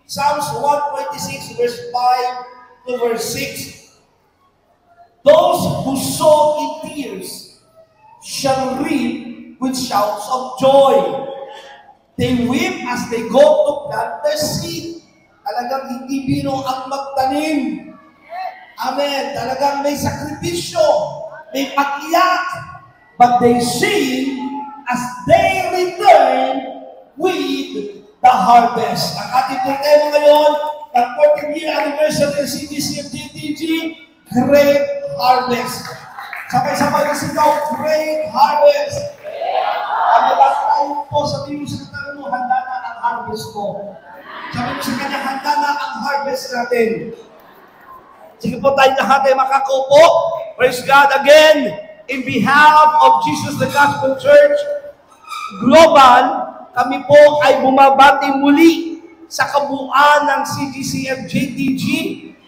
Psalms 126, verse 5 to verse 6. Those who sow in tears shall reap with shouts of joy. They weep as they go to plant their seed. Talagang hindi biro ang magtanim. Amen. Talagang may sakripisyo, may pag-iyak. But they sing as they return with the harvest. Ang ating tema ngayon, ang 14th-year anniversary ng CGCF-JTG, Great Harvest. Sabay-sabay na sigaw, Great Harvest. Ang lahat tayo po, sabihin mo sa kanya mo, handa na ang harvest ko. Sabihin mo sa kanya, handa na ang harvest natin. Sige po tayo lahat ay makakupo. Praise God again. In behalf of Jesus the Gospel Church Global, kami po ay bumabati muli sa kabuuan ng CGCF-JTG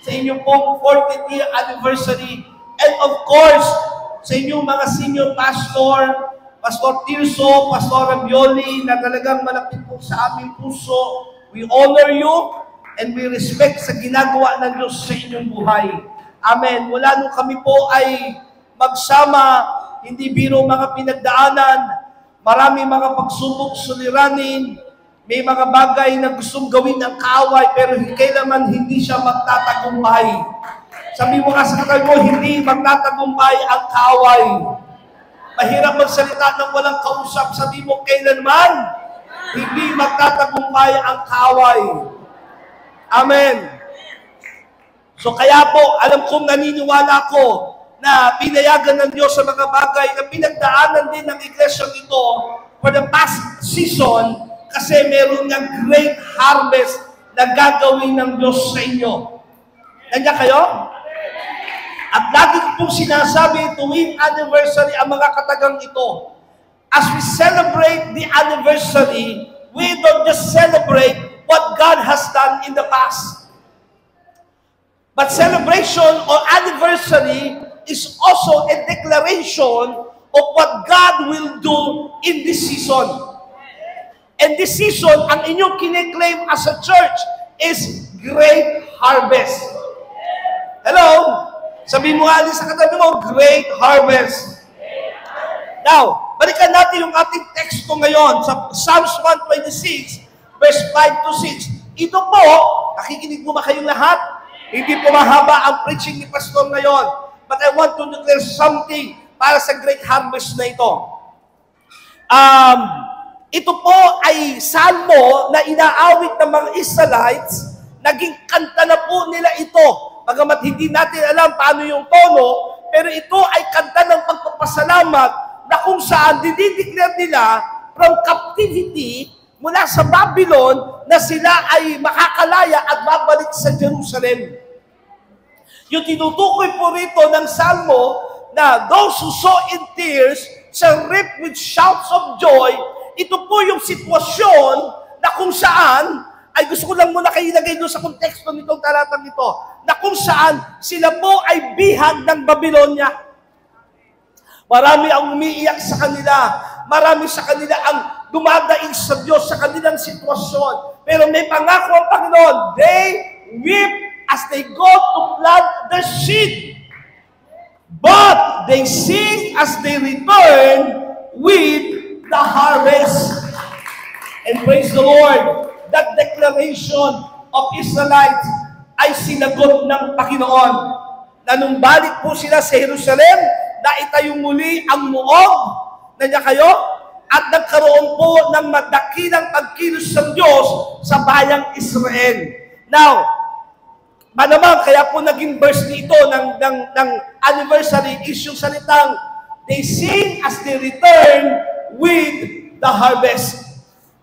sa inyong pong 14th year anniversary. And of course, sa inyong mga senior pastor, Pastor Tirso, Pastor Rabioli, na talagang malapit po sa aming puso. We honor you and we respect sa ginagawa ng Diyos sa inyong buhay. Amen. Wala nung kami po ay magsama, hindi biro mga pinagdaanan, marami mga pagsubok suliranin, may mga bagay na gustong gawin ng kaaway, pero kailanman hindi siya magtatagumpay. Sabi mo nga sa katabi mo, hindi magtatagumpay ang kaaway. Mahirap magsalita ng walang kausap, sabi mo kailanman, hindi magtatagumpay ang kaaway. Amen. So kaya po, alam kong naniniwala ko na pinayagan ng Diyos sa mga bagay na pinagdaanan din ng iglesyang ito for the past season kasi meron ng great harvest na gagawin ng Diyos sa inyo. Nandiyan kayo? At lagi ko pong sinasabi tuwing anniversary ang mga katagang ito. As we celebrate the anniversary, we don't just celebrate what God has done in the past. But celebration or anniversary is also a declaration of what God will do in this season. And this season, ang inyong kiniklaim as a church is great harvest. Hello? Sabihin mo nga sa katabi mo, great harvest. Now, balikan natin yung ating teksto ngayon sa Psalms 126, verse 5 to 6. Ito po, nakikinig mo ba kayong lahat? Hindi po mahaba ang preaching ni Pastor ngayon. But I want to declare something para sa great harvest na ito. Ito po ay salmo na inaawit ng mga Israelites. Naging kanta na po nila ito. Bagamat hindi natin alam paano yung tono, pero ito ay kanta ng pagpapasalamat na kung saan didideclare nila from captivity mula sa Babylon na sila ay makakalaya at babalik sa Jerusalem. Yung tinutukoy po rito ng salmo na those who sow in tears shall reap with shouts of joy. Ito po yung sitwasyon na kung saan, ay gusto ko lang muna kayo ilagay doon sa konteksto nitong talatang ito, na kung saan sila po ay bihag ng Babylonia. Marami ang umiiyak sa kanila. Marami sa kanila ang dumadaing sa Diyos sa kanilang sitwasyon. Pero may pangako ang Panginoon, they weep as they go to plant the seed. But they sing as they return with the harvest. And praise the Lord, that declaration of Israelites ay sinagot ng Panginoon. Na nung balik po sila sa Jerusalem, naitayong muli ang muog, nandiyan kayo? At nagkaroon po ng madakilang pagkilos ng Diyos sa bayang Israel. Now, naman, kaya po naging verse nito ng anniversary is yung salitang, they sing as they return with the harvest.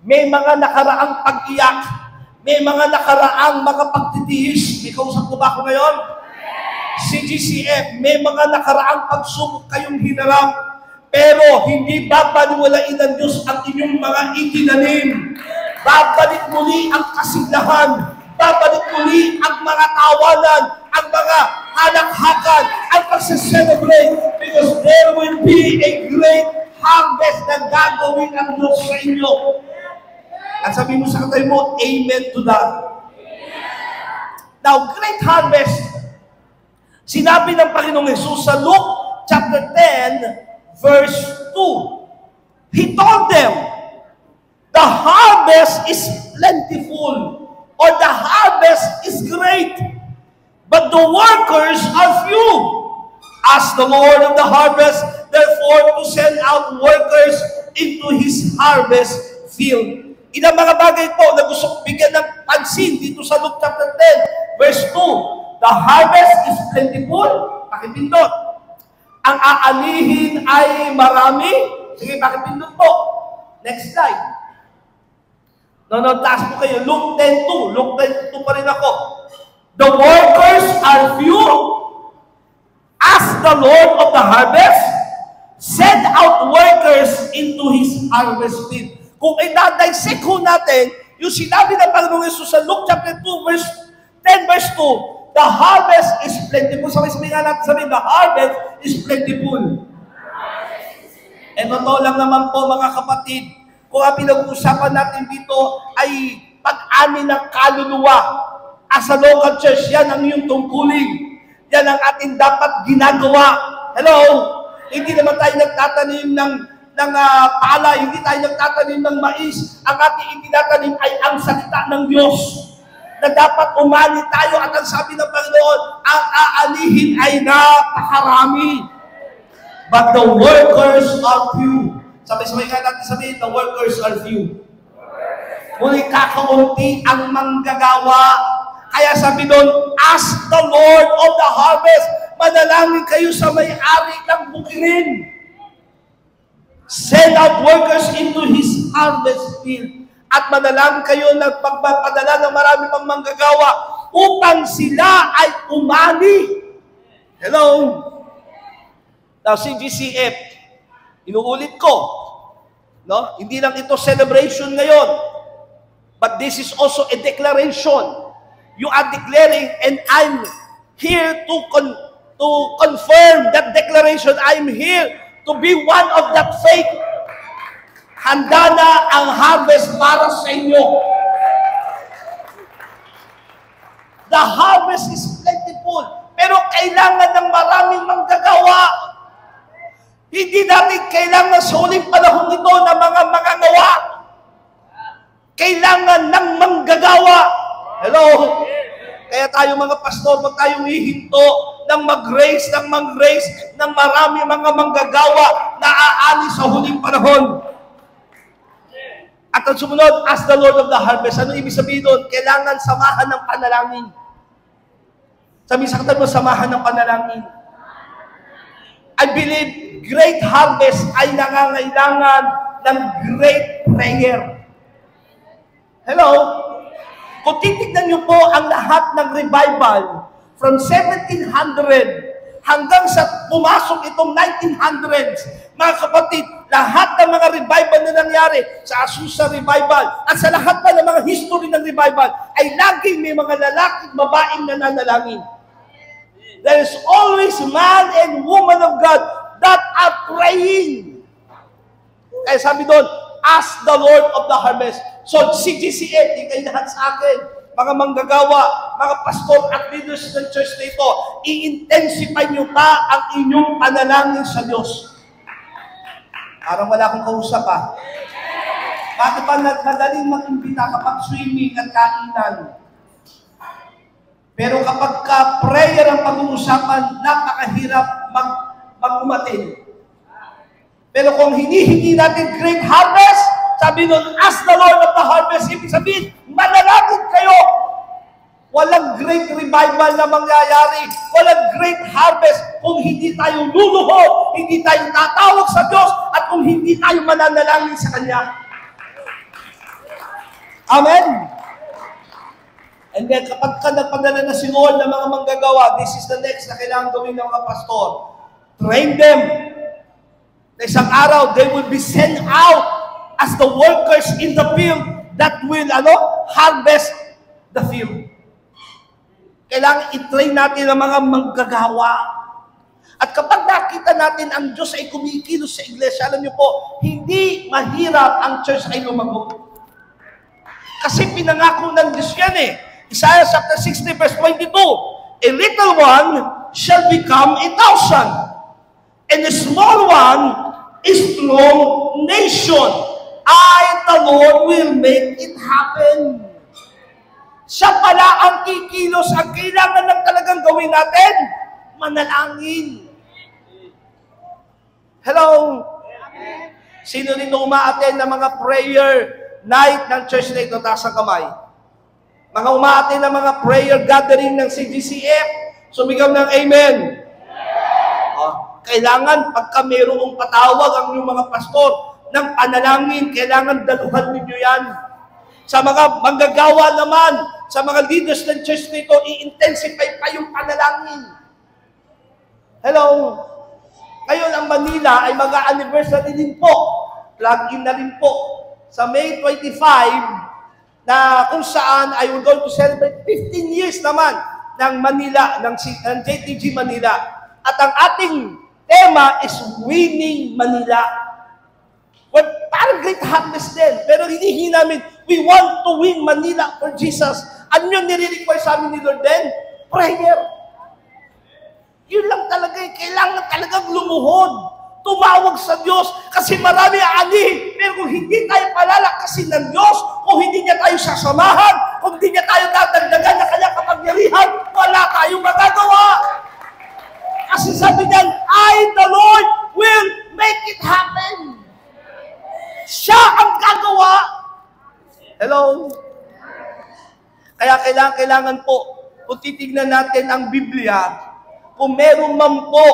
May mga nakaraang pag-iyak, may mga nakaraang mga pagtitiis. May kausap ko ba ako ngayon? CGCF, may mga nakaraang pagsubok kayong hinarap, pero hindi babaliwalain ng Diyos ang inyong mga itinanim. Babalik muli ang kasiglahan, babalik muli ang mga tawanan, ang mga halakhakan, ang pagsa-celebrate, because there will be a great harvest na gagawin ang Diyos sa inyo. At sabi mo sa katabi mo, amen to that. Now, great harvest, sinabi ng Panginoong Hesus sa Luke chapter 10, verse 2. He told them, the harvest is plentiful, or the harvest is great, but the workers are few. Ask the Lord of the harvest, therefore, to send out workers into His harvest field. Ilang mga bagay po na gusto kong bigyan ng pansin dito sa Luke chapter 10, verse 2. The harvest is plentiful. Pakipindot. Ang aanihin ay marami. Sige, pakipindot po. Next slide. Taas po kayo. Luke 10:2. Luke 10:2 pa rin ako. The workers are few. Ask the Lord of the harvest, send out workers into His harvest field. Kung i-dissect ho natin, yung sinabi ng Panginoong Yesus sa Luke chapter 2, verse 10, verse 2, the harvest is plentiful. Sabi nga natin, the harvest is plentiful. And totoo lang naman po, mga kapatid, kung ang pinag-uusapan natin dito ay pag-ani ng kaluluwa. As a local church, yan ang iyong tungkulin. Yan ang ating dapat ginagawa. Hello? Hindi naman tayo nagtatanim ng palay, hindi tayo nagtatanim ng mais. Ang ating itinatanim ay ang salita ng Diyos. Na dapat umani tayo at ang sabi ng Panginoon, ang aanihin ay napakarami. But the workers are few. Sabay-sabay nga natin sabihin, the workers are few. Ngunit kakaunti ang manggagawa. Kaya sabi doon, ask the Lord of the harvest. Manalangin kayo sa may-ari ng bukirin. Send out workers into His harvest field. At manalangin kayo na pagpapadala ng marami pang manggagawa upang sila ay umani. Hello? Now, CGCF, inuulit ko, no? Hindi lang ito celebration ngayon, but this is also a declaration. You are declaring, and I'm here to confirm that declaration. I'm here to be one of that faith. Handa na ang harvest para sa inyo. The harvest is plentiful, pero kailangan ng maraming manggagawa. Hindi natin kailangan sa huling panahon ito ng mga manggagawa. Kailangan ng manggagawa. Hello? Kaya tayo mga pastor, wag tayong hihinto ng mag-raise ng marami mga manggagawa na aani sa huling panahon. At ang sumunod, ask the Lord of the harvest. Ano ibig sabihin doon? Kailangan samahan ng panalangin. Sabi sa katabi mo, samahan ng panalangin. I believe great harvest ay nangangailangan ng great prayer. Hello? Kung titignan niyo po ang lahat ng revival from 1700 hanggang sa pumasok itong 1900s, mga kapatid, lahat ng mga revival na nangyari sa Azusa Revival at sa lahat pa ng mga history ng revival ay laging may mga lalaki at babaeng nananalangin. There is always man and woman of God that are praying. Kaya sabi doon, ask the Lord of the harvest. So, CGCF, di kayo lahat sa akin, mga manggagawa, mga pastor at leaders ng church na ito, i-intensify nyo pa ang inyong panalangin sa Diyos. Parang wala akong kausap pa. Bakit pa madaling mag-imbita kapag swimming at kainan? Pero kapag prayer ang pag-uusapan, napakahirap mag-umatin. Pero kung hinihingi natin great harvest, sabi nun, ask the Lord of the harvest, ibig sabihin, manalangin kayo. Walang great revival na mangyayari, walang great harvest kung hindi tayo luluhod, hindi tayo tatawag sa Diyos, at kung hindi tayo mananalangin sa Kanya. Amen? And then, kapag ka nagpadala na si Lord ng mga manggagawa, this is the next na kailangan gawin ng mga pastor. Train them. Na isang araw, they will be sent out as the workers in the field that will harvest the field. Kailangan i-train natin ang mga manggagawa. At kapag nakita natin ang Diyos ay kumikilos sa iglesia, alam niyo po, hindi mahirap ang church ay lumago. Kasi pinangako ng Diyos yan eh. Isaiah chapter 60 verse 22, a little one shall become 1,000, and a small one a strong nation. I, the Lord, will make it happen. Siya pala ang kikilos. Ang kailangan lang talagang gawin natin, manalangin. Hello? Sino rin umaattend ng mga prayer night ng church na ito? Taas ang kamay. Mga umaattend ng mga prayer gathering ng CGCF, sumigaw ng amen. Kailangan pagka mayroong patawag ang inyong mga pastor ng panalangin, kailangan daluhan ninyo yan. Sa mga manggagawa naman, sa mga leaders ng church nito, i-intensify pa yung panalangin. Hello? Ngayon, ang Manila ay mag-anniversary din po. Plug-in na rin po. Sa May 25, na kung saan I will going to celebrate 15 years naman ng Manila, ng JTG Manila. At ang ating tema is Winning Manila. Well, parang great harvest din. Pero hindi namin, we want to win Manila for Jesus. Ano yung nire-require sa amin ni Lord din? Prayer. Yun lang talaga, kailangan talagang lumuhod. Tumawag sa Diyos. Kasi marami ani. Pero kung hindi tayo palalakasin ng Diyos, kung hindi niya tayo sasamahan, kung hindi niya tayo dadagdagan na kanyang kapangyarihan, wala tayong magagawa. Kasi sabi niyan, I, the Lord, will make it happen. Siya ang gagawa. Hello? Kaya kailangan po, kung titignan natin ang Biblia, kung meron man po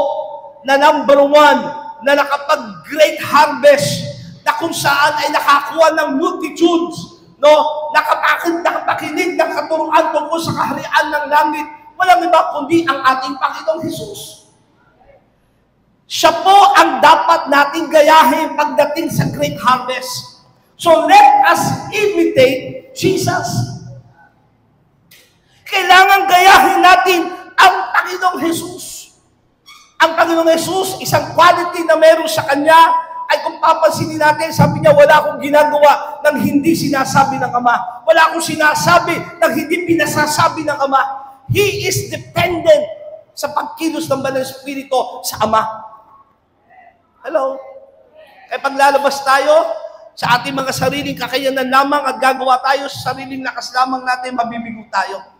na number one, na nakapag-great harvest, na kung saan ay nakakuha ng multitudes, no? Nakapakinig ng katuruan tungkol sa kaharian ng langit, walang iba kundi ang ating Panginoong Hesus. Siya po ang dapat nating gayahin pagdating sa great harvest. So let us imitate Jesus. Kailangan gayahin natin ang Panginoong Hesus. Ang Panginoong Hesus, isang quality na meron sa Kanya, ay kung papansinin natin, sabi niya, wala akong ginagawa ng hindi sinasabi ng Ama. Wala akong sinasabi ng hindi pinasasabi ng Ama. He is dependent sa pagkilos ng Banal Espiritu sa Ama. Hello? Kaya paglalabas tayo sa ating mga sariling kakayanan lamang at gagawa tayo sa sariling lakas lamang natin, mabibigo tayo.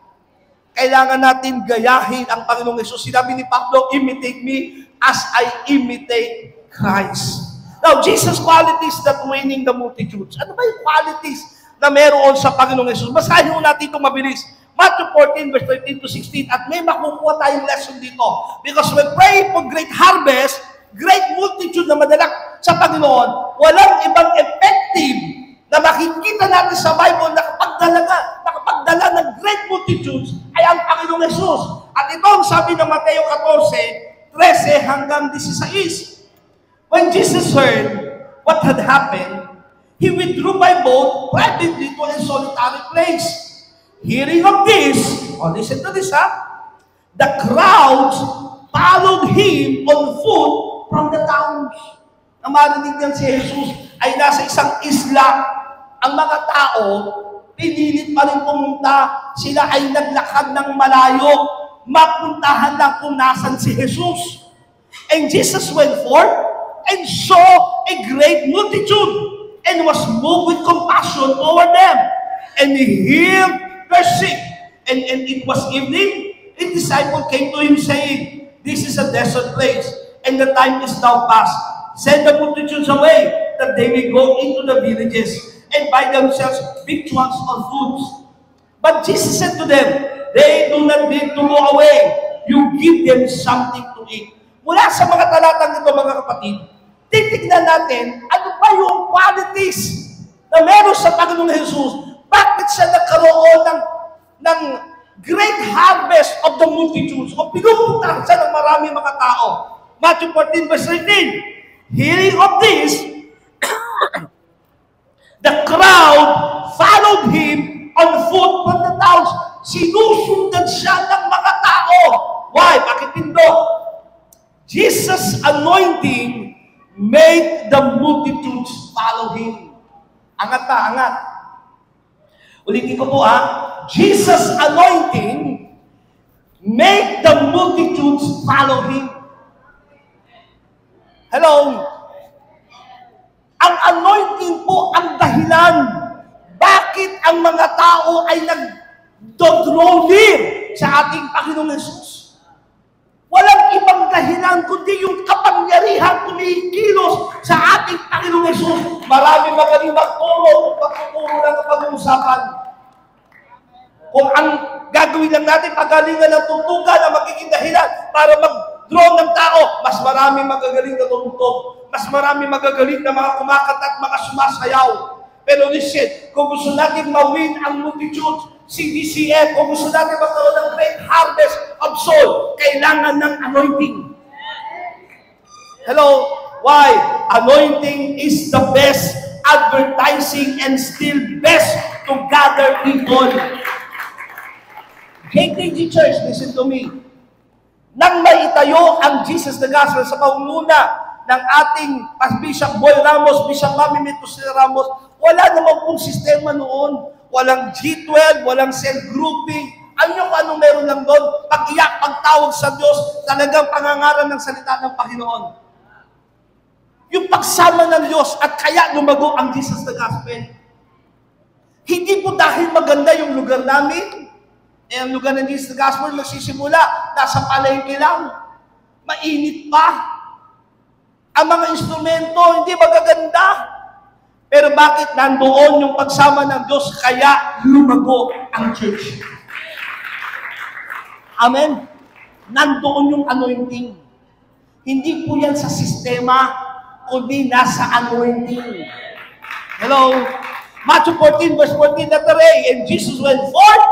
Kailangan natin gayahin ang Panginoong Hesus. Sinabi ni Pablo, imitate me as I imitate Christ. Now, Jesus' qualities that winning the multitudes. Ano ba yung qualities na meron sa Panginoong Hesus? Basahin mo natin itong mabilis. Matthew 14, verse 13 to 16. At may makukuha tayong lesson dito. Because when praying for great harvest, great multitude na madala sa Panginoon, walang ibang effective na makikita natin sa Bible na nakapagdala ng great multitudes ay ang Panginoong Hesus. At ito ang sabi ng Mateo 14, 13 hanggang 16. When Jesus heard what had happened, He withdrew by boat privately to a solitary place. Hearing of this, listen to this, the crowds followed Him on foot from the towns. Ang marinig niyan si Jesus ay nasa isang isla. Ang mga tao, pinilit pa rin pumunta. Sila ay naglakad ng malayo. Mapuntahan lang kung nasan si Jesus. And Jesus went forth and saw a great multitude and was moved with compassion toward them. And He healed their sick. And it was evening. His disciple came to Him saying, this is a desert place, and the time is now past. Send the multitudes away, that they may go into the villages and buy themselves victuals or foods. But Jesus said to them, they do not need to go away. You give them something to eat. Mula sa mga talatang ito, mga kapatid, titignan natin, ano ba yung qualities na meron sa Panginoong Hesus? Bakit siya nagkaroon ng great harvest of the multitudes? O pinupuntahan siya ng marami mga tao. Matthew 14, verse 13. Hearing of this, the crowd followed Him on foot from the towns. Sinusundan siya ng mga tao. Why? Bakit pindo? Jesus' anointing made the multitudes follow Him. Angat pa, angat. Ulitin ko po Jesus' anointing make the multitudes follow Him. Hello? Ang anointing po ang dahilan bakit ang mga tao ay nag-draw near sa ating Panginoong Yesus. Walang ibang dahilan kundi yung kapangyarihan kumikilos sa ating Panginoong Yesus. Maraming magaling magturo kung pagtuturo lang ang pag-uusapan. Kung ang gagawin lang natin, pagalingan ng tungtugan ang magiging dahilan para mag-draw ng tao, mas maraming magagaling na tungtog. Mas maraming magagaling na mga kumakanta at mga sumasayaw. Pero listen, kung gusto natin mawin ang multitude, CDCF, kung gusto natin magkaroon ng great harvest of soul, kailangan ng anointing. Hello? Why? Anointing is the best advertising and still best to gather people. KKG Church, listen to me. Nang maitayo ang Jesus the Gospel sa pangunguna ng ating Bishop Boy Ramos, Bishop Mami Metusel Ramos, wala namang pong sistema noon. Walang G12, walang cell grouping. Ano yung anong meron lang doon? Pag-iyak, pagtawag sa Diyos, talagang pangangaral ng salita ng Panginoon. Yung pagsama ng Diyos at kaya lumago ang Jesus the Gospel. Hindi po dahil maganda yung lugar namin. Ang lugar ng Jesus the Gospel magsisimula, nasa palengke lang. Mainit pa. Ang mga instrumento, hindi magaganda. Pero bakit nandoon yung pagsama ng Diyos kaya lumago ang church? Amen? Nandoon yung anointing. Hindi po yan sa sistema, kundi nasa anointing. Hello? Matthew 14, verse 14, letter A, and Jesus went forth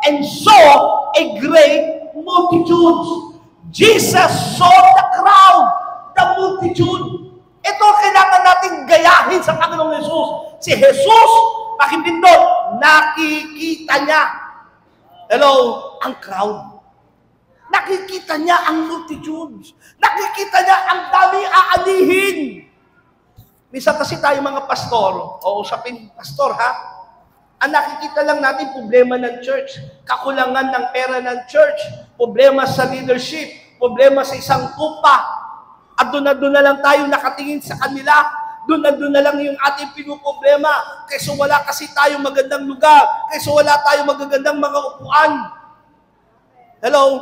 and saw a great multitude. Jesus saw the crowd, the multitude. Ito kailangan natin gayahin sa Panginoong Jesus. Si Jesus, pakipindot, nakikita niya. Hello? Ang crowd. Nakikita niya ang multitudes. Nakikita niya ang dami aanihin. Minsan kasi tayo mga pastor, o usapin, pastor ang nakikita lang natin problema ng church, kakulangan ng pera ng church, problema sa leadership, problema sa isang tupa, at doon na lang tayo nakatingin sa kanila. Doon na lang yung ating pinuproblema. Kaysa wala kasi tayong magandang lugar. Kaysa wala tayong magagandang mga upuan. Hello?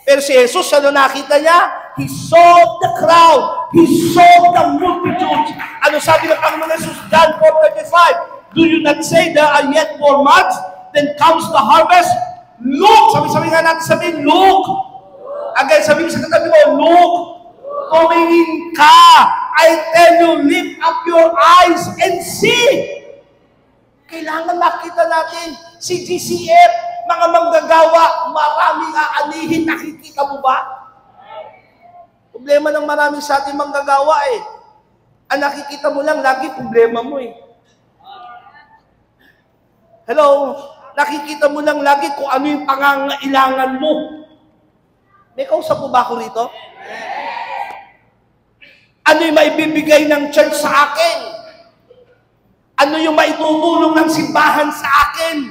Pero si Jesus, ano nakita niya? He saw the crowd. He saw the multitudes. Ano sabi ng Panginoon Jesus? John 4:35. Do you not say there are yet 4 months? Then comes the harvest? Look! Sabi nga natin, look! Again, sabi sa katabi mo, look! Tumingin ka. I tell you, lift up your eyes and see. Kailangan makita natin si GCF, mga manggagawa, maraming aanihin. Nakikita mo ba? Problema ng marami sa ating manggagawa Ang nakikita mo lang, lagi problema mo Hello? Nakikita mo lang lagi kung ano yung pangangailangan mo. May kausap po ba ako rito? Ano yung maibibigay ng church sa akin? Ano yung maitutulong ng simbahan sa akin?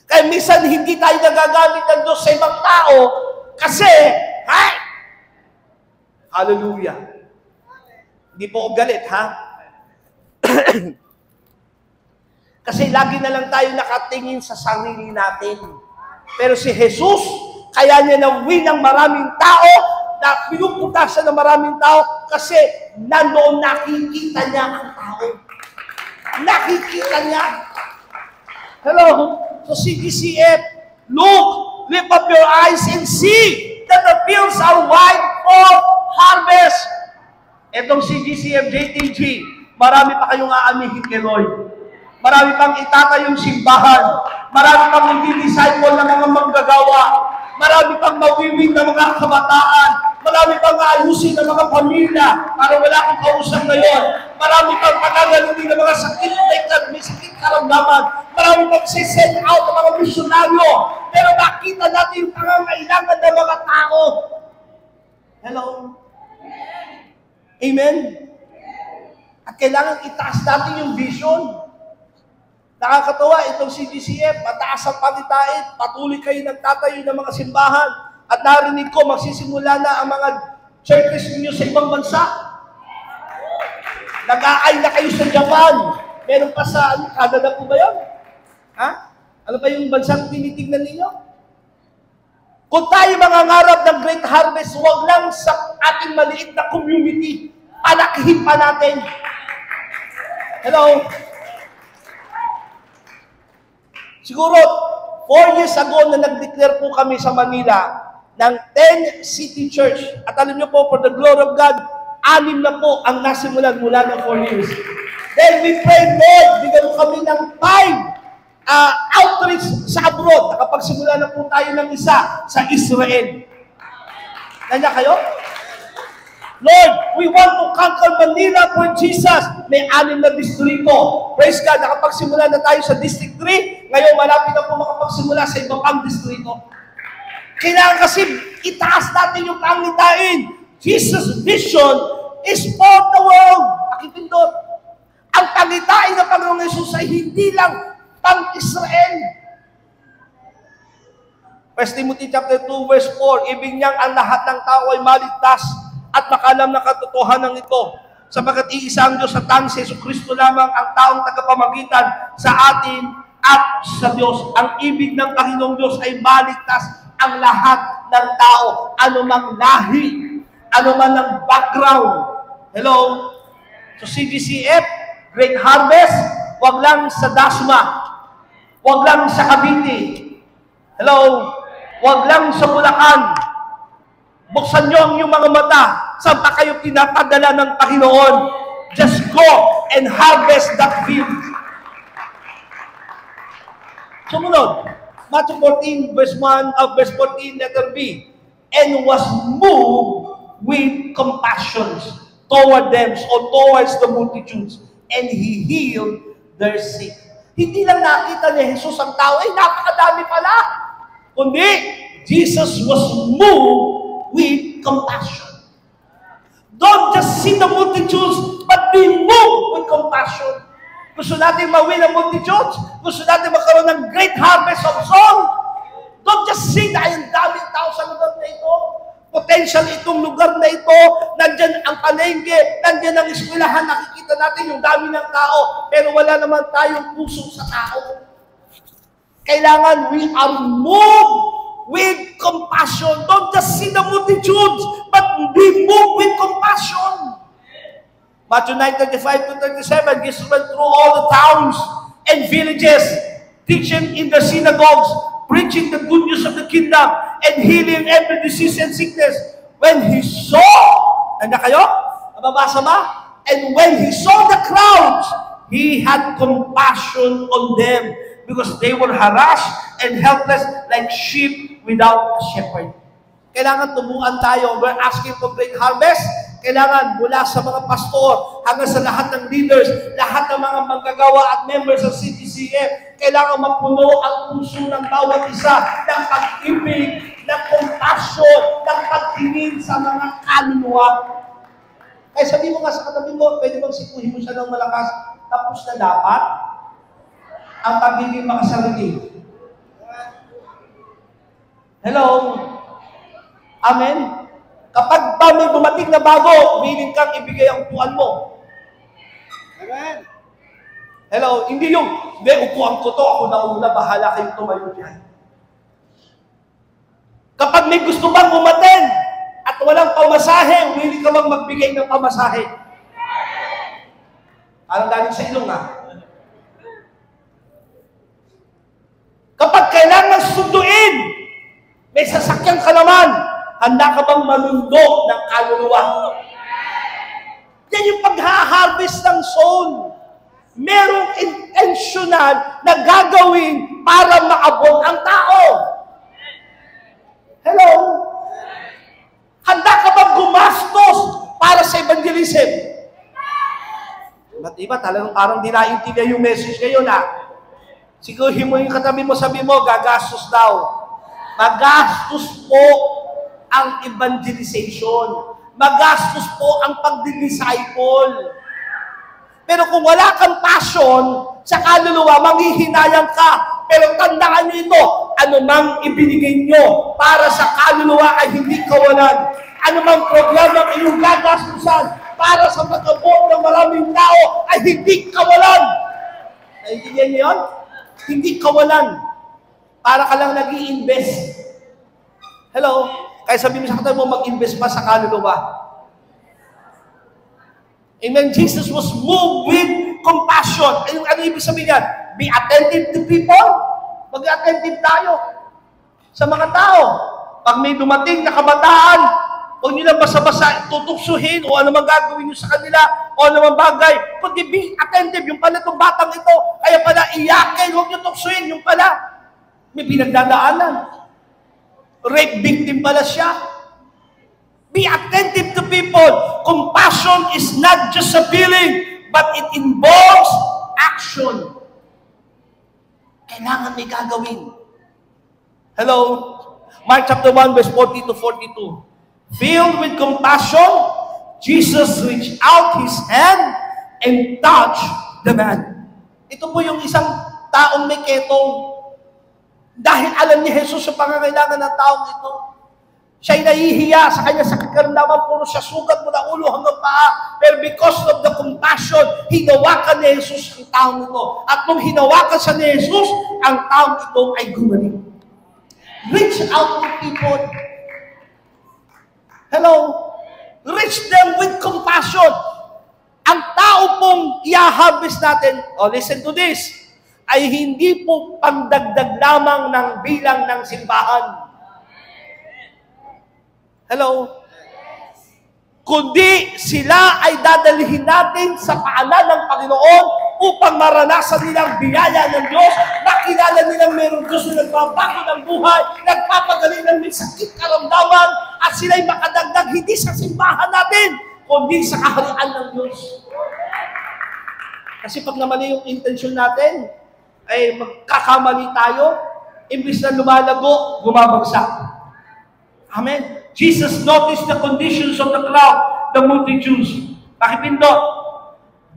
Kaya minsan hindi tayo nagagamit ng Diyos sa ibang tao kasi, hallelujah. Hindi po ako galit, Kasi lagi na lang tayo nakatingin sa sarili natin. Pero si Jesus, kaya niya na-win ng maraming tao, na pinuputasan ng maraming tao kasi nandoon nakikita niya ang tao. Nakikita niya. Hello? So CDCF, look, lift up your eyes and see that the fields are white for harvest. Etong CDCF JTG, marami pa kayong aanihin kay Lord. Marami pang itatayong simbahan. Marami pang hindi-disciple na mga manggagawa. Marami pang mawiwing na mga kabataan. Marami pang ayusin ng mga pamilya para wala akong kausap ngayon. Marami pang pagkagaling ng mga sakit, may sakit karamdaman. Marami pang sisend out ng mga misyonaryo. Pero makita natin yung pangangailangan ng mga tao. Hello? Amen? At kailangan itaas natin yung vision. Nakakatawa itong CGCF, mataas ang pangitain, patuloy kayo nagtatayo ng mga simbahan, at narinig ko, magsisimula na ang mga churches ninyo sa ibang bansa. Nag-aay na kayo sa Japan. Meron pa sa Canada po ba yun? Ha? Ano ba yung bansang tinitignan ninyo? Kung tayo mangangarap ng great harvest, huwag lang sa ating maliit na community. Palakihin pa natin. Hello? Siguro, 4 years ago na nag-declare po kami sa Manila ng 10 city church. At alam niyo po, for the glory of God, 6 na po ang nasimulan mula ng 4 years. Then we prayed, Lord, bigyan mo kami ng 5 outreach sa abroad. Nakapagsimula na po tayo ng isa sa Israel. Nandiyan kayo? Lord, we want to conquer Manila for Jesus. May 6 na distrito. Praise God, nakapagsimula na tayo sa District 3. Ngayon, malapit na po makapagsimula sa iba pang distrito. Kailangan kasi itaas natin yung pangitain. Jesus' vision is for the world. Pakipindot. Ang pangitain ng Panginoong Yesus ay hindi lang pang-Israel. 1 Timothy chapter 2 verse 4, ibig niyang ang lahat ng tao ay maligtas at makalam ng katotohanan nito. Sapagkat iisa ang Diyos sa tanging si Jesucristo lamang ang taong tagapamagitan sa atin at sa Diyos. Ang ibig ng Panginoong Diyos ay maligtas ang lahat ng tao, anumang lahi, anuman ng background. Hello? So CGCF, Great Harvest, wag lang sa Dasma, wag lang sa Cavite. Hello? Wag lang sa Bulacan. Buksan niyo ang iyong mga mata. Saan pa kayo pinapadala ng Panginoon? Just go and harvest that field. Sumunod. Matthew 14, verse 14, letter B. And was moved with compassion toward them or towards the multitudes. And He healed their sick. Hindi lang nakita ni Jesus ang tao, ay napakadami pala. Kundi, Jesus was moved with compassion. Don't just see the multitudes, but be moved with compassion. Gusto natin mawin ang multitudes? Gusto natin magkaroon ng great harvest of soul? Don't just see na ang daming tao sa lugar na ito. Potential itong lugar na ito. Nandyan ang palengke, nandyan ang eskwelahan, nakikita natin yung dami ng tao, pero wala naman tayong puso sa tao. Kailangan we are moved with compassion. Don't just see the multitudes, but be moved with compassion. Matthew 9:35 to 37, Jesus went through all the towns and villages, teaching in the synagogues, preaching the good news of the kingdom, and healing every disease and sickness. When He saw, nandiyan kayo? Mababasa ba? And when He saw the crowds, He had compassion on them because they were harassed and helpless like sheep without a shepherd. Kailangan tumuan tayo. We're asking for great harvest. Kailangan mula sa mga pastor hanggang sa lahat ng leaders, lahat ng mga manggagawa at members ng CGCF, kailangan mapuno ang puso ng bawat isa ng pag-ibig, ng compassion, ng pagtingin sa mga kaluluwa. Kaya sabi mo nga sa katabi mo, pwede bang sikuhin mo siya ng malakas, tapos na dapat ang pagiging makasarili. Hello? Amen? Kapag ba may dumating na bago, willing kang ibigay ang upuan mo. Amen? Hello? Hindi yung, hindi, upuan ko to, ako na una, bahala kayong tumayo dyan. Kapag may gusto bang umaten at walang pamasahe, willing ka bang magbigay ng pamasahe? Parang galing sa ilong, ha? Kapag kailangan sunduin, may sasakyan ka naman, handa ka bang malundo ng kaluluwa? Yan yung pagha-harvest ng soul. Merong intentional na gagawin para maabot ang tao. Hello? Handa ka bang gumastos para sa evangelism? Iba talagang parang di naintindihan yung message ngayon, ha? Siguhin mo yung katabi mo, sabi mo, gagastos daw. Magastos po ang evangelization. Magastos po ang pagdi-disciple. Pero kung wala kang passion sa kaluluwa, manghihinayang ka. Pero tandaan niyo ito, anumang ibinigay niyo para sa kaluluwa ay hindi kawalan. Anumang programa iyong gagastusan para sa pag-abot ng maraming tao ay hindi kawalan. Naiintindihan niyo yun? Hindi kawalan. Para ka lang nag-i-invest. Hello? Kaya sabi mo sa katabi mo, mag-invest pa sa kaluluwa. And then Jesus was moved with compassion. Ano ibig sabihin yan? Be attentive to people. Mag-attentive tayo sa mga tao. Pag may dumating na kabataan, huwag nyo lang basa-basa tutuksuhin o ano mang gagawin nyo sa kanila o ano mang bagay. Kundi be attentive. Yung pala itong batang ito, kaya pala iyakin, huwag nyo tuksuhin. Yung pala, may pinagdadaanan. Rape victim pala siya. Be attentive to people. Compassion is not just a feeling, but it involves action. Kailangan may gagawin. Hello? Mark chapter 1, verse 40 to 42. Filled with compassion, Jesus reached out His hand and touched the man. Ito po yung isang taong may ketong. Dahil alam ni Jesus sa pangangailangan ng taong ito. Siya'y nahihiya sa kanya sakit karamdaman, puro siya sugat mula ulo hanggang paa. Pero because of the compassion, hinawakan ni Jesus ang taong ito. At nung hinawakan siya ni Jesus, ang taong ito ay gumaling. Reach out to people. Hello? Reach them with compassion. Ang tao pong i-harvest natin, listen to this, ay hindi po pangdagdag lamang ng bilang ng simbahan. Hello? Kundi sila ay dadalhin natin sa paanan ng Panginoon upang maranasan nilang biyaya ng Diyos, makilala nilang meron Diyos na nagbabago ng buhay, nagpapagaling ng may sakit karamdaman, at sila'y makadagdag hindi sa simbahan natin, kundi sa kaharian ng Diyos. Kasi pag namali yung intensyon natin, ay magkakamali tayo, imbis na lumalago, bumabagsak. Amen. Jesus noticed the conditions of the crowd, the multitudes. Pakipindot,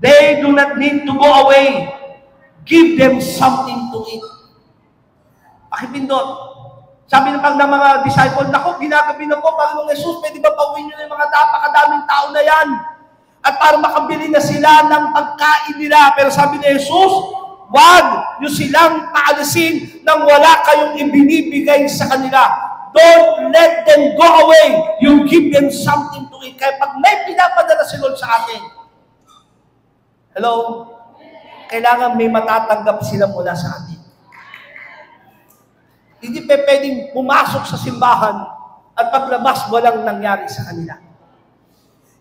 they do not need to go away. Give them something to eat. Pakipindot, sabi ng mga disciple, naku, ginagabi na po, Panginoong Jesus, pwede ba pauwiin nyo na yung mga napakadaming tao na yan? At para makabili na sila ng pagkain nila. Pero sabi ni Jesus, wag nyo silang paalisin nang wala kayong ibinibigay sa kanila. Don't let them go away. You give them something to eat. Kaya pag may pinapadala si Lord sa atin, hello? Kailangan may matatanggap sila mula sa atin. Hindi pa pwedeng pumasok sa simbahan at paglabas walang nangyari sa kanila.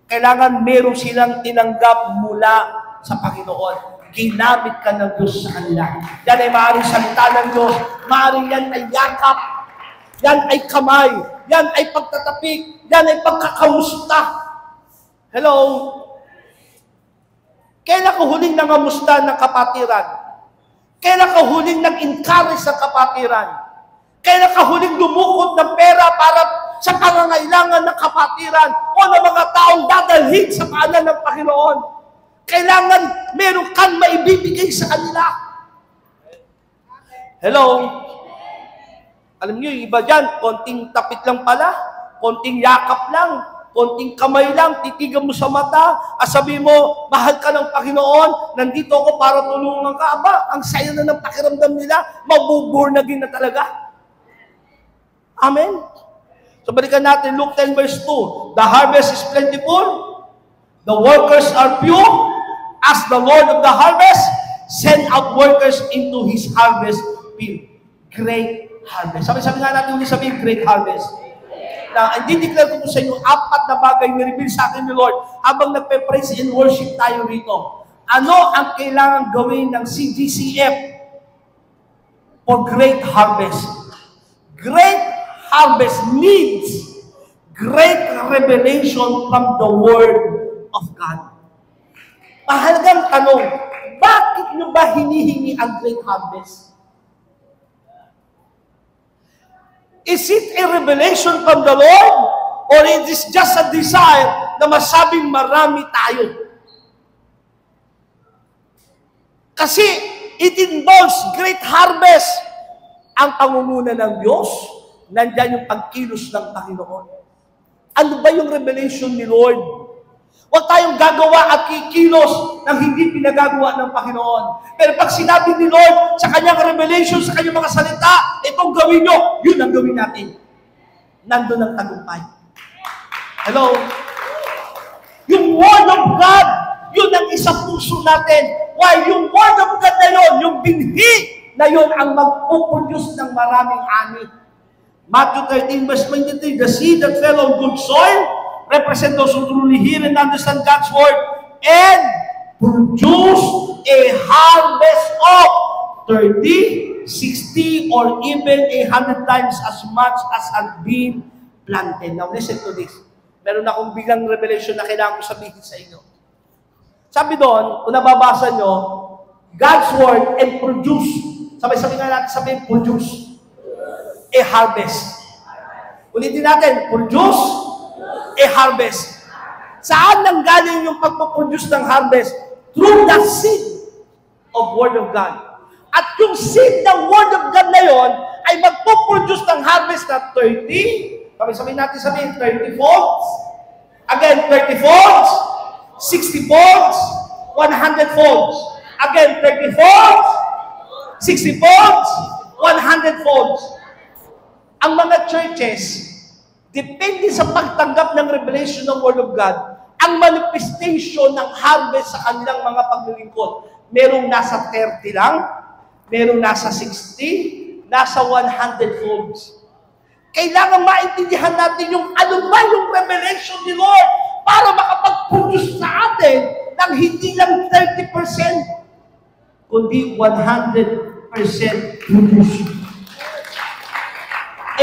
Kailangan meron silang tinanggap mula sa Panginoon. Ginamit ka ng Diyos sa kanila. Yan ay maaaring salita ng Diyos. Maaaring yan ay yakap. Yan ay kamay. Yan ay pagtatapik. Yan ay pagkakamusta. Hello? Kailan ka huling nangamusta ng kapatiran? Kailan ka huling nag-encourage sa kapatiran? Kailan ka huling dumukot ng pera para sa pangangailangan ng kapatiran o ng mga taong dadalhin sa paanan ng Panginoon? Kailangan meron kang maibibigay sa kanila. Hello? Alam niyo, yung iba dyan, konting tapit lang pala, konting yakap lang, konting kamay lang, titigan mo sa mata, at sabi mo, mahal ka ng Panginoon, nandito ako para tulungan ka. Aba, ang saya na ng pakiramdam nila, mabubornagin na talaga. Amen? So balikan natin, Luke 10 verse 2. The harvest is plentiful, the workers are few, as the Lord of the harvest, send out workers into His harvest field. Great harvest. Sabi nga natin ulit sabihin, great harvest. Na, i-declare ko po sa inyo, 4 na bagay na-reveal sa akin ni Lord habang nagpe-praise and worship tayo rito. Ano ang kailangan gawin ng CGCF for great harvest? Great harvest needs great revelation from the Word of God. Mahalagang tanong, bakit nyo ba hinihingi ang great harvest? Is it a revelation from the Lord? Or it is just a desire na masabing marami tayo? Kasi it involves great harvest. Ang pangunguna ng Diyos, nandyan yung pagkilos ng Panginoon. Ano ba yung revelation ni Lord? Huwag tayong gagawa at kikilos ng hindi pinagagawa ng Panginoon. Pero pag sinabi ni Lord sa kanyang revelation, sa kanyang mga salita, itong gawin nyo, yun ang gawin natin. Nandun ang tagumpay. Hello? Yung Word of God, yun ang isang puso natin. Why? Yung Word of God na yun, yung binhi na yun ang magpuproduce ng maraming ani. Matthew 13 verse 23, the seed that fell on good soil represent those who truly hear and understand God's Word and produce a harvest of 30, 60, or even 100 times as much as has been planted. Now listen to this. Meron akong biglang revelation na kailangan ko sabihin sa inyo. Sabi doon, kung nababasa nyo, God's Word and produce. Sabay-sabay nga natin sabihin, produce. A harvest. Ulitin natin, produce a harvest. Saan nanggaling yung pagpaproduce ng harvest? Through the seed of Word of God. At yung seed ng Word of God na yon ay magpuproduce ng harvest na 30, sabihin natin 30 folds, again 30 folds, 60 folds, 100 folds, again 30 folds, 60 folds, 100 folds. Ang mga churches, depende sa pagtanggap ng revelation ng Word of God, ang manifestation ng harvest sa kanilang mga paglilingkod. Merong nasa 30 lang, merong nasa 60, nasa 100 folds. Kailangan maintindihan natin yung ano ba yung revelation ni Lord para makapag-produce sa atin ng hindi lang 30%, kundi 100% produce.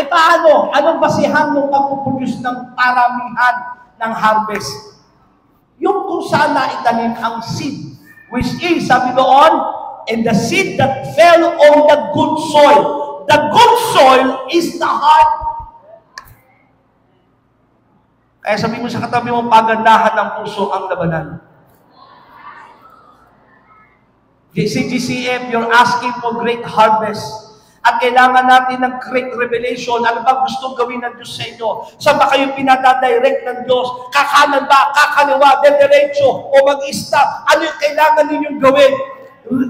Paano? Anong basihan ng pag-produce ng paramihan ng harvest? Yung kung saan naitanim ang seed, which is, sabi doon, and the seed that fell on the good soil. The good soil is the heart. Kaya sabi mo sa katabi mo, pagandahan ng puso ang labanan. CGCF, you're asking for great harvest. At kailangan natin ng great revelation. Ano ba gustong gawin ng Diyos sa inyo? Saan ba kayo pinadadirect ng Diyos? Kakanan ba? Kakaliwa? Diretso? O mag-stop? Ano yung kailangan ninyong gawin?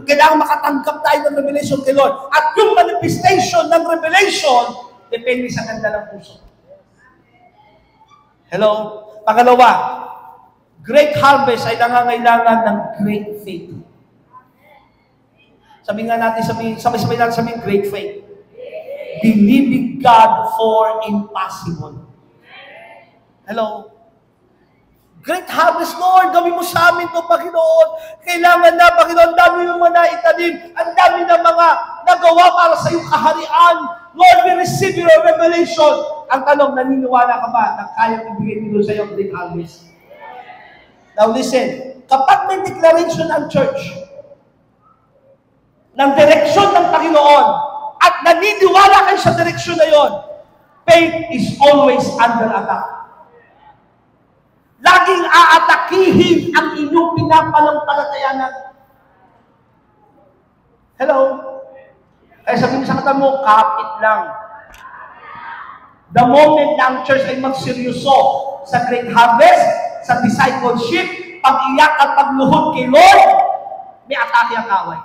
Kailangan makatanggap tayo ng revelation kay Lord. At yung manifestation ng revelation, depende sa ganda ng puso. Hello? Pangalawa, great harvest ay nangangailangan ng great faith. Sabi nga natin, sabay-sabay natin sabihin, great faith. Believing God for impossible. Hello? Great harvest, Lord. Gawin mo sa amin ito, Panginoon. Kailangan na, Panginoon, ang dami ng mga naitanim. Ang dami ng mga nagawa para sa iyong kaharian. Lord, we receive your revelation. Ang tanong, naniniwala ka ba na kayang ibigay nito sa iyong great harvest? Now listen, kapag may declaration ang church, ng direksyon ng Panginoon at naniniwala kayo sa direksyon na yon, faith is always under attack. Laging aatakihin ang inyong pinapanampalatayanan. Hello? Kaya sabihin sa kata mo, kapit lang. The moment na ang church ay magseryoso sa great harvest, sa discipleship, pag-iyak at pagluhod kay Lord, may atake ang away.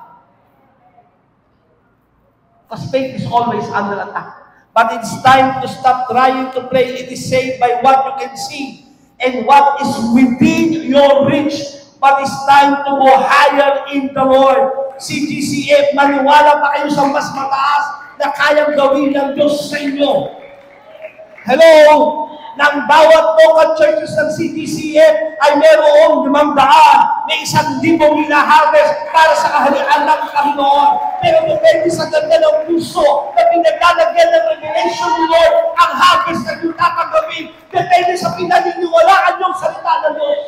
Because faith is always under attack. But it's time to stop trying to pray. It is saved by what you can see and what is within your reach. But it's time to go higher in the Lord. CGCF, maniwala pa kayo sa mas mataas na kayang gawin ng Diyos sa inyo. Hello? Nang bawat local churches ng CGCF ay mayroong 500, may 1,000 hina-harvest para sa kaharian ng Panginoon. Pero depende sa ganda ng puso na pinaglalagyan ng revelation ni Lord, ang harvest na yung tatagawin. Depende sa pinaniniwalaan yung salita ng Diyos.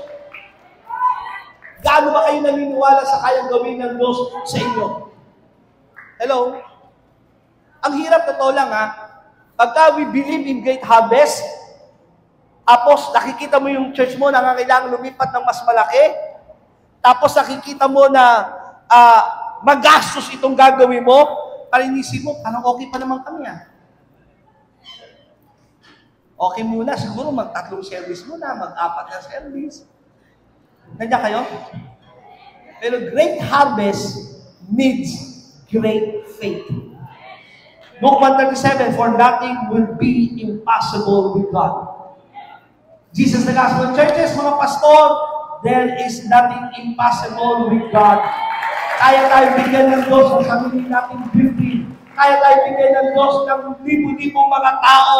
Gaano ba kayo naniniwala sa kayang gawin ng Diyos sa inyo? Hello? Ang hirap, totoo lang ha. Pagka we believe in great harvest, tapos nakikita mo yung church mo na kailangan lumipat ng mas malaki, tapos nakikita mo na magastos itong gagawin mo, palinisip mo, parang okay pa naman kami Okay muna, siguro mag-3 service muna, mag-4 na service. Nandiyan kayo? Pero great harvest needs great faith. Luke 1:37, for nothing will be impossible with God. Jesus the Gospel Churches, mga pastor, there is nothing impossible with God. Kaya tayo bigyan ng Diyos ng sarili nating building. Kaya tayo bigyan ng Diyos ng libo-libong mga tao.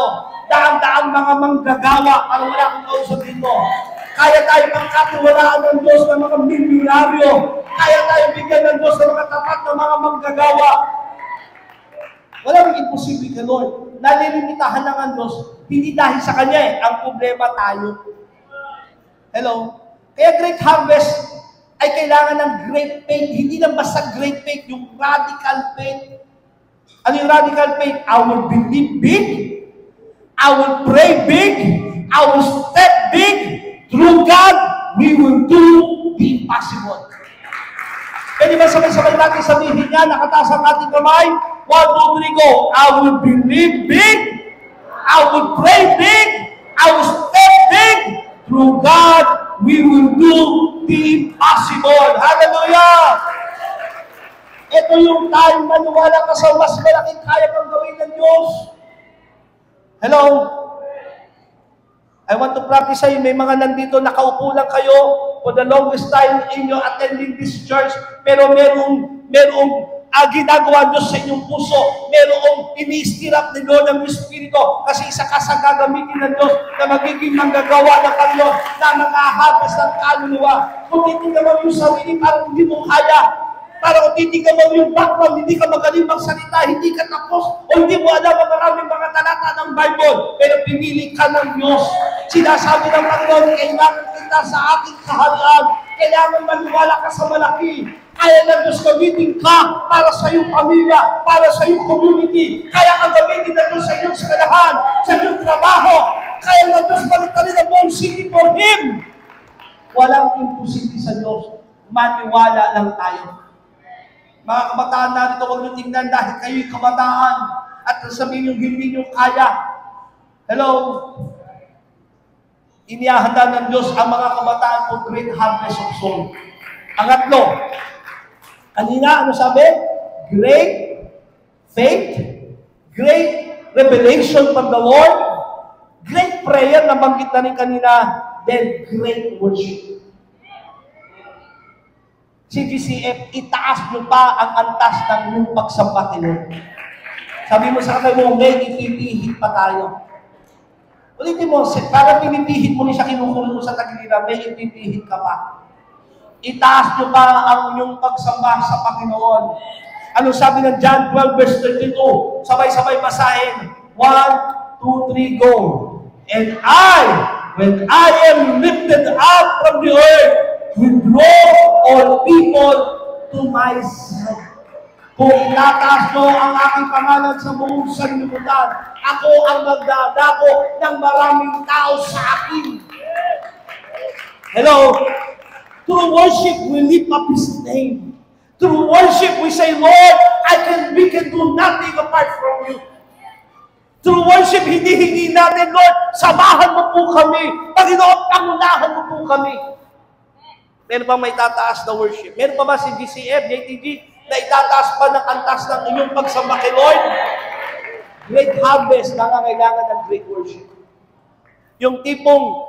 Daan-daan mga manggagawa para wala akong kausapin mo. Kaya tayo pagkatiwalaan ng Diyos ng mga milyonaryo. Kaya tayo bigyan ng Diyos ng mga tapat na mga manggagawa. Walang imposible ka, Lord. Nalilimitahan lang ang Diyos. Hindi dahil sa Kanya ang problema tayo. Hello? Kaya great harvest ay kailangan ng great faith. Hindi lang basta great faith, yung radical faith. Ano yung radical faith? I will believe big. I will pray big. I will step big. Through God, we will do the impossible. Pwede ba sabay-sabay natin sabihin niya, nakataas ang ating kamay? 1, 2, 3, go. I will believe big. I will pray big. I will step big. Through God, we will do the impossible. Hallelujah! Ito yung time maniwala ka sa mas malaking kaya kang gawin ng Diyos. Hello? I want to practice sa'yo, may mga nandito, nakaupo lang kayo for the longest time in your attending this church, pero merong ginagawa Diyos sa inyong puso, merong ini-stir up ni Lord ng Espiritu, kasi isa ka sa gagamitin ng Diyos na magiging manggagawa ng Panginoon, na nakahagas ng kaluluwa. Kung titignan mo yung sarili, parang hindi mo kaya. Para kung titignan mo yung background, hindi ka magaling magsalita, hindi ka tapos, o hindi mo alam ang maraming mga talata ng Bible, pero pinili ka ng Diyos. Sinasabi ng Panginoon, kailangan kita sa aking kaharian, kailangan maniwala ka sa malaki. Kaya ng Diyos gamitin ka para sa iyong pamilya, para sa iyong community. Kaya kang gamitin ng Diyos sa iyong eskwelahan, sa iyong trabaho. Kaya ng Diyos balikan ang buong city for Him. Walang imposible sa Diyos. Maniwala lang tayo. Mga kabataan narito, huwag nyo tingnan dahil kayo'y kabataan at sabihin yung hindi nyo kaya. Hello? Inihahanda ng Diyos ang mga kabataan for great harvest of soul. Pangatlo, kanina, ano sabi? Great faith, great revelation from the Lord, great prayer, nabanggit na rin kanina, then great worship. CGCF, itaas nyo pa ang antas ng inyong pagsamba kay Lord. Sabi mo sa kanila mo, may ipipihit pa tayo. Ulitin mo, para pinipihit mo rin siya, kinukulong mo sa tagiliran, may ipipihit ka pa. Itaas nyo pa ang inyong pagsamba sa Panginoon. Ano sabi ng John 12 verse 32? Sabay-sabay basahin. 1, 2, 3, go. And when I am lifted up from the earth, will draw all people to myself. Kung itataas nyo ang aking pangalan sa buong sanlibutan, ako ang magdadako ng maraming tao sa akin. Hello? Through worship, we lift up His name. Through worship, we say, Lord, we can do nothing apart from you. Through worship, hindi natin, Lord, samahan mo po kami. Panginoon, pangunahan mo po kami. Meron ba may tataas na worship? Meron pa ba si GCF, JTG, na itataas pa ng antas ng inyong pagsamba kay Lord? Great harvest, nangangailangan ng great worship. Yung tipong,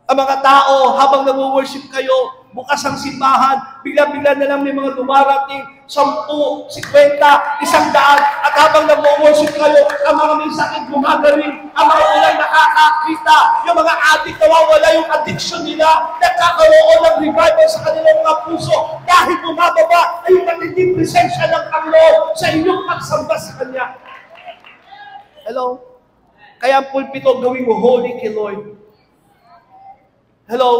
ang mga tao, habang nag-worship kayo, bukas ang simbahan, bigla-bigla na lang may mga dumarating, 10, 50, 100, at habang nag-worship kayo, ang mga may sakit gumagaling, ang mga walang nakakakita, yung mga addict nawawala yung addiction nila, nagkakaroon ng revival sa kanilang mga puso, dahil bumababa ay yung matinding presensya ng Panginoon sa inyong pagsamba sa Kanya. Hello? Kaya ang pulpito gawin mo holy kay Lord. Hello?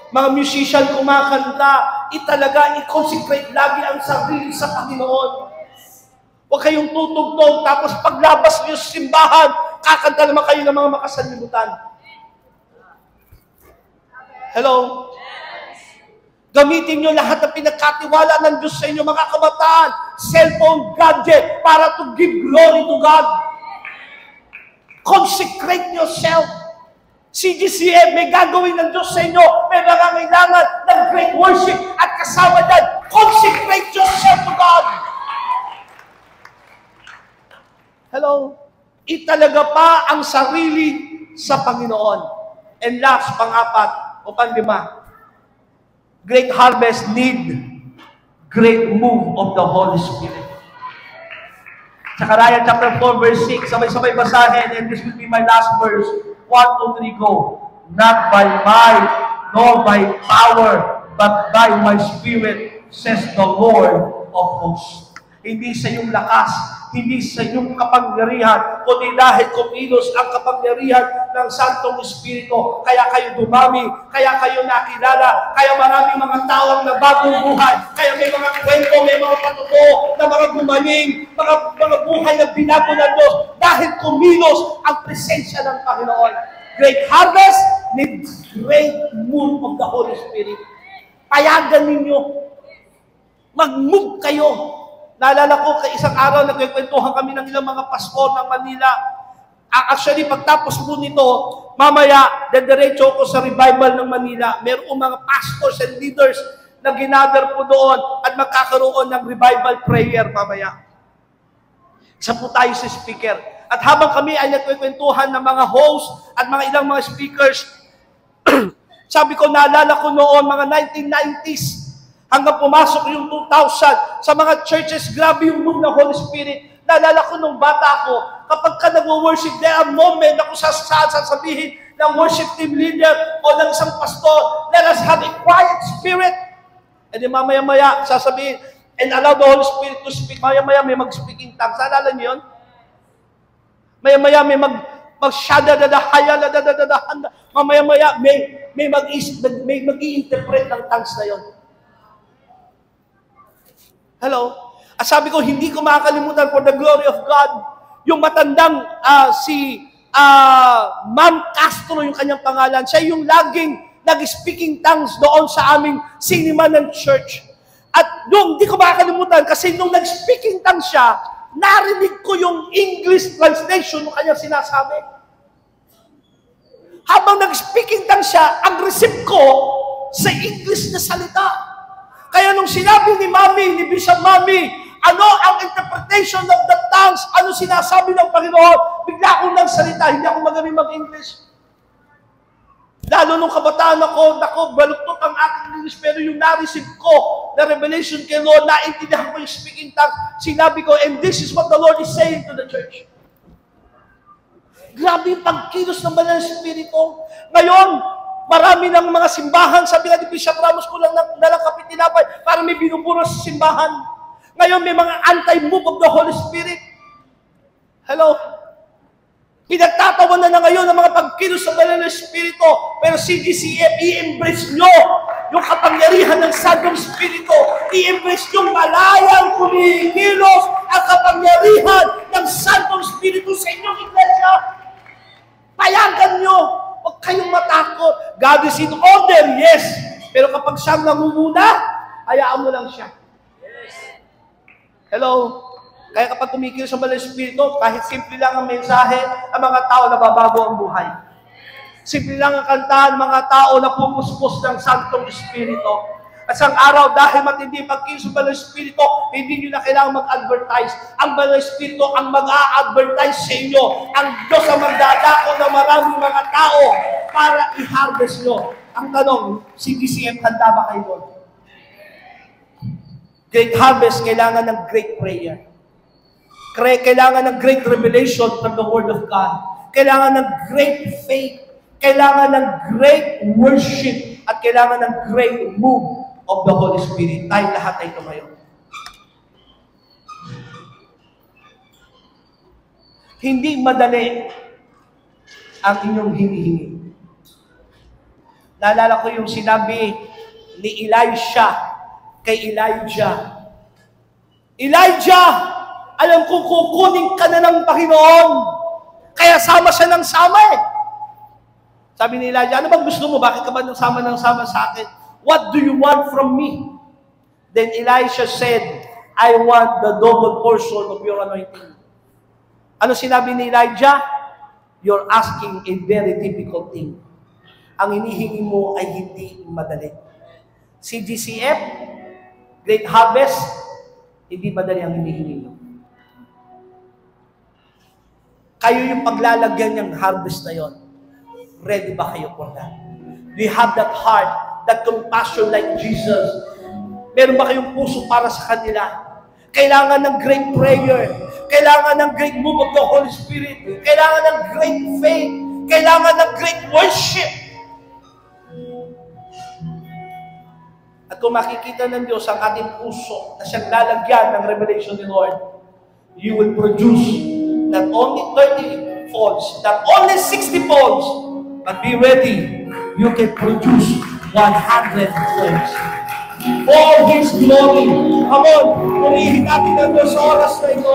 Mga musician kumakanta, italaga, i-consecrate lagi ang sarili sa Panginoon. Huwag kayong tutugtog, tapos paglabas niyo sa simbahan, kakanta naman kayo ng mga makasalimutan. Hello? Gamitin nyo lahat ng pinagkatiwala ng Diyos sa inyo, mga kabataan, cellphone, gadget, para to give glory to God. Consecrate yourself. CGCF, may gagawin ng Diyos sa inyo. May nangangailangan ng great worship. At kasama dyan, consecrate yourself to God. Hello? Italaga pa ang sarili sa Panginoon. And last, pang-apat o pang-lima, great harvest need great move of the Holy Spirit. Zechariah chapter 4 verse 6, sabay-sabay basahin, and this will be my last verse. 1, 2, 3, go. Not by might, nor by power, but by my Spirit, says the Lord of hosts. Hindi sa iyong lakas, hindi sa iyong kapangyarihan, kundi dahil kumilos ang kapangyarihan ng Santong Espiritu. Kaya kayo dumami, kaya kayo nakilala, kaya maraming mga tao ang nabagong buhay, kaya may mga kwento, may mga patuto na mga gumaling, mga buhay na binago ng Diyos, dahil kumilos ang presensya ng Panginoon. Great harvest needs great move of the Holy Spirit. Payagan ninyo, mag-move kayo. Naalala ko, isang araw, nagkikwentuhan kami ng ilang mga pastor ng Manila. Actually, pagtapos po nito, mamaya, dediretso ko sa revival ng Manila. Mayroong mga pastors and leaders na ginather po doon at magkakaroon ng revival prayer mamaya. Isa po tayo sa speaker. At habang kami ay nagkikwentuhan ng mga host at mga ilang mga speakers, sabi ko, naalala ko noon, mga 1990s, hanggang pumasok yung 2000 sa mga churches, grabe yung move ng Holy Spirit. Naalala ko nung bata ako, kapag ka nag-worship, there are moment na kung saan sasabihin ng worship team leader o ng isang pastor, let us have a quiet spirit. And then mamaya-maya, sasabihin, and allow the Holy Spirit to speak. Maya-maya may mag-speaking tongues. Naalala niyo yun? Maya-maya may mag-shadadadahaya-ladadadahanda. Mamaya-maya may mag-i-interpret ng tongues na yun. Hello? At sabi ko, hindi ko makakalimutan for the glory of God, yung matandang si Ma'am Castro, yung kanyang pangalan. Siya yung laging nag-speaking tongues doon sa aming sinima ng church. At nung, hindi ko makakalimutan, kasi nung nag-speaking tongues siya, narinig ko yung English translation ng kanyang sinasabi. Habang nag-speaking tongues siya, ang receive ko sa English na salita. Kaya nung sinabi ni Bishop Mami, ano ang interpretation of the tongues, ano sinasabi ng Panginoon, bigla akong nagsalita, hindi ako magaling mag-English. Lalo nung kabataan ako, baluktot ang aking English, pero yung na-receive ko, na revelation kay Lord, naintindihan ko yung speaking tongues, sinabi ko, and this is what the Lord is saying to the church. Grabe yung pagkilos ng Banal na Espiritu. Ngayon, marami ng mga simbahan, sabi nga ni Bishop Ramos, kulang nalang kapitinapay para may binuburo sa simbahan. Ngayon may mga anti-move of the Holy Spirit. Hello? Pinagtatawanan na ngayon ng mga pagkilos sa Banal na Espiritu, pero CGCF, i-embrace nyo yung kapangyarihan ng Santong Espiritu. I-embrace nyo malayang kumikilos ang kapangyarihan ng Santong Espiritu sa inyong iglesia. Payagan nyo. Huwag kayong matakot. God is in order, yes. Pero kapag siyang nangunguna, hayaan mo lang siya. Hello? Kaya kapag kumikilos sa Banal na Espiritu, kahit simple lang ang mensahe, ang mga tao nababago ang buhay. Simple lang ang kanta, ang mga tao na pumuspos ng Santong Espiritu. At sa araw, dahil matindi pagkilos sa Banal na Espiritu, hindi nyo na kailangan mag-advertise. Ang Banal na Espiritu ang mag-a-advertise sa inyo. Ang Diyos ang magdadako ng maraming mga tao para i-harvest nyo. Ang tanong, CGCM, handa ba kayo doon? Great harvest, kailangan ng great prayer. Kailangan ng great revelation from the Word of God. Kailangan ng great faith. Kailangan ng great worship. At kailangan ng great move of the Holy Spirit. Tayo lahat ay tumayo. Hindi madali ang inyong hinihingi. Naalala ko yung sinabi ni Elisha kay Elijah. Elijah, alam kong kukunin ka na ng Panginoon. Kaya sama siya ng sama eh. Sabi ni Elijah, ano bang gusto mo? Bakit ka ba ng sama sa akin? What do you want from me? Then Elisha said, I want the double portion of your anointing. Ano sinabi ni Elijah? You're asking a very difficult thing. Ang hinihingi mo ay hindi madali. Si GCF, Great Harvest, hindi madali ang hinihingi mo. Kayo yung paglalagyan ng harvest na yon. Ready ba kayo for that? Do you have that heart, that compassion like Jesus? Meron ba kayong puso para sa kanila? Kailangan ng great prayer. Kailangan ng great move of the Holy Spirit. Kailangan ng great faith. Kailangan ng great worship. At kung makikita ng Diyos ang ating puso na siyang lalagyan ng revelation ni Lord, you will produce not only 30 folds, not only 60 folds, but be ready. You can produce 100 folds. For His glory. Come on, purihin natin ang Diyos sa oras na ito.